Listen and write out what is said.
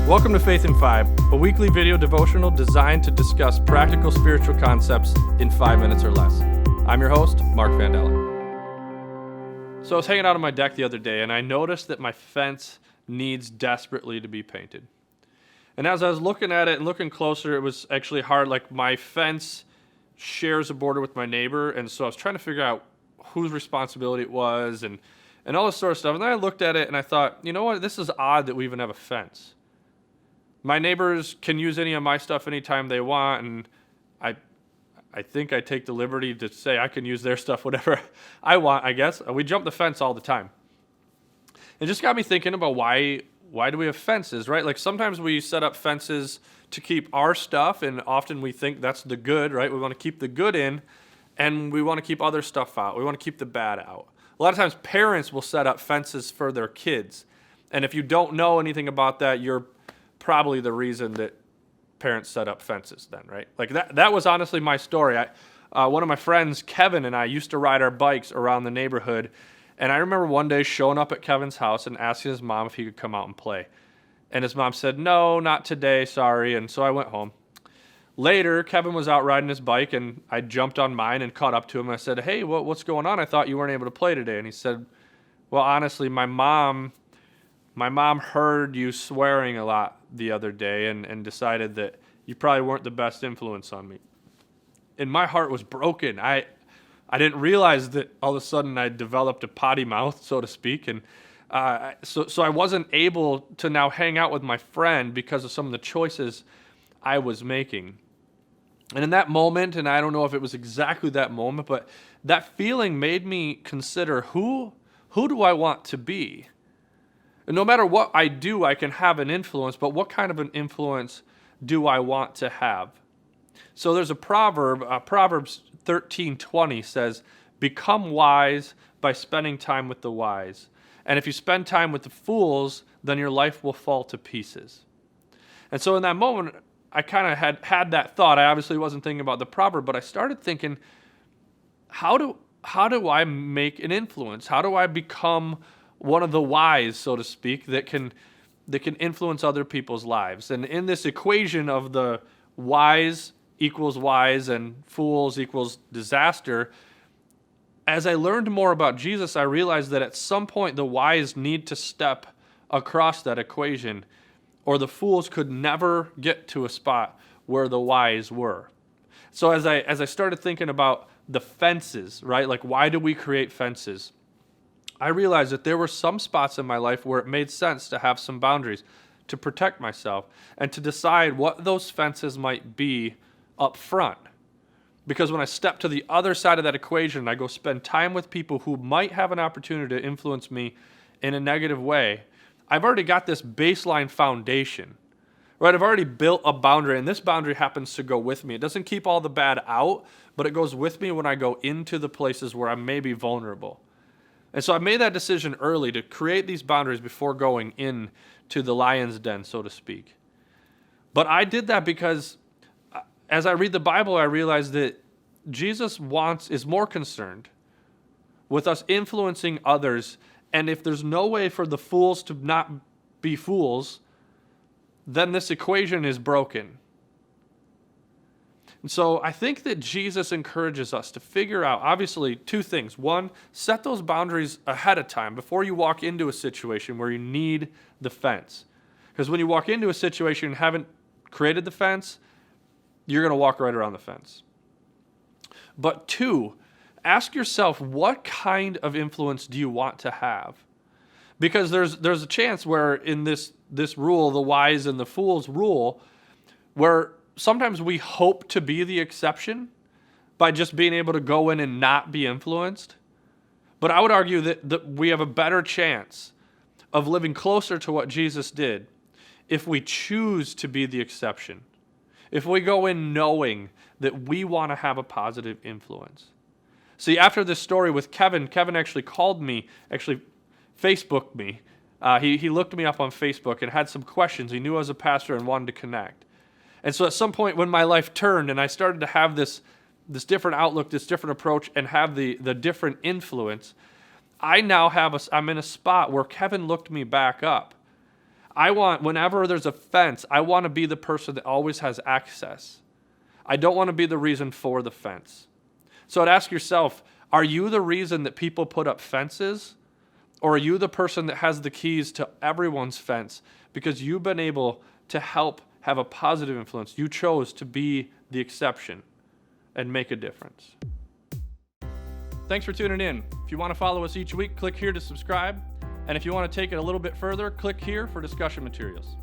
Welcome to Faith in 5, a weekly video devotional designed to discuss practical spiritual concepts in 5 minutes or less. I'm your host, Mark Vandellen. So I was hanging out on my deck the other day, and I noticed that my fence needs desperately to be painted. And as I was looking at it and looking closer, it was actually hard. Like, my fence shares a border with my neighbor, and so I was trying to figure out whose responsibility it was and all this sort of stuff. And then I looked at it and I thought, you know what, this is odd that we even have a fence. My neighbors can use any of my stuff anytime they want, and I think I take the liberty to say I can use their stuff whatever I want, I guess. We jump the fence all the time. It just got me thinking about why do we have fences, right? Like, sometimes we set up fences to keep our stuff, and often we think that's the good, right? We want to keep the good in, and we want to keep other stuff out. We want to keep the bad out. A lot of times parents will set up fences for their kids, and if you don't know anything about that, you're probably the reason that parents set up fences then, right? Like, that was honestly my story. One of my friends, Kevin, and I used to ride our bikes around the neighborhood, and I remember one day showing up at Kevin's house and asking his mom if he could come out and play. And his mom said, "No, not today, sorry," and so I went home. Later, Kevin was out riding his bike, and I jumped on mine and caught up to him. I said, "Hey, what's going on? I thought you weren't able to play today." And he said, "Well, honestly, my mom heard you swearing a lot the other day and decided that you probably weren't the best influence on me." And my heart was broken. I didn't realize that all of a sudden I developed a potty mouth, so to speak, and so I wasn't able to now hang out with my friend because of some of the choices I was making. And in that moment, and I don't know if it was exactly that moment, but that feeling made me consider who do I want to be? And no matter what I do, I can have an influence, but what kind of an influence do I want to have? So there's a proverb, Proverbs 13:20 says, "Become wise by spending time with the wise. And if you spend time with the fools, then your life will fall to pieces." And so in that moment, I kind of had that thought. I obviously wasn't thinking about the proverb, but I started thinking, how do I make an influence? How do I become one of the wise, so to speak, that can influence other people's lives? And in this equation of the wise equals wise and fools equals disaster, as I learned more about Jesus, I realized that at some point the wise need to step across that equation, or the fools could never get to a spot where the wise were. So as I started thinking about the fences, right? Like, why do we create fences? I realized that there were some spots in my life where it made sense to have some boundaries, to protect myself, and to decide what those fences might be up front. Because when I step to the other side of that equation, I go spend time with people who might have an opportunity to influence me in a negative way, I've already got this baseline foundation, right? I've already built a boundary, and this boundary happens to go with me. It doesn't keep all the bad out, but it goes with me when I go into the places where I may be vulnerable. And so I made that decision early to create these boundaries before going into the lion's den, so to speak. But I did that because as I read the Bible, I realized that Jesus is more concerned with us influencing others. And if there's no way for the fools to not be fools, then this equation is broken. And so I think that Jesus encourages us to figure out, obviously, two things. One, set those boundaries ahead of time before you walk into a situation where you need the fence. Because when you walk into a situation and haven't created the fence, you're going to walk right around the fence. But two, ask yourself, what kind of influence do you want to have? Because there's a chance where in this rule, the wise and the fools rule, where sometimes we hope to be the exception by just being able to go in and not be influenced. But I would argue that we have a better chance of living closer to what Jesus did if we choose to be the exception. If we go in knowing that we want to have a positive influence. See, after this story with Kevin actually called me, Facebooked me. He looked me up on Facebook and had some questions. He knew I was a pastor and wanted to connect. And so at some point when my life turned and I started to have this different outlook, this different approach, and have the different influence, I'm in a spot where Kevin looked me back up. Whenever there's a fence, I want to be the person that always has access. I don't want to be the reason for the fence. So I'd ask yourself, are you the reason that people put up fences? Or are you the person that has the keys to everyone's fence because you've been able to help have a positive influence? You chose to be the exception and make a difference. Thanks for tuning in. If you want to follow us each week, click here to subscribe. And if you want to take it a little bit further, click here for discussion materials.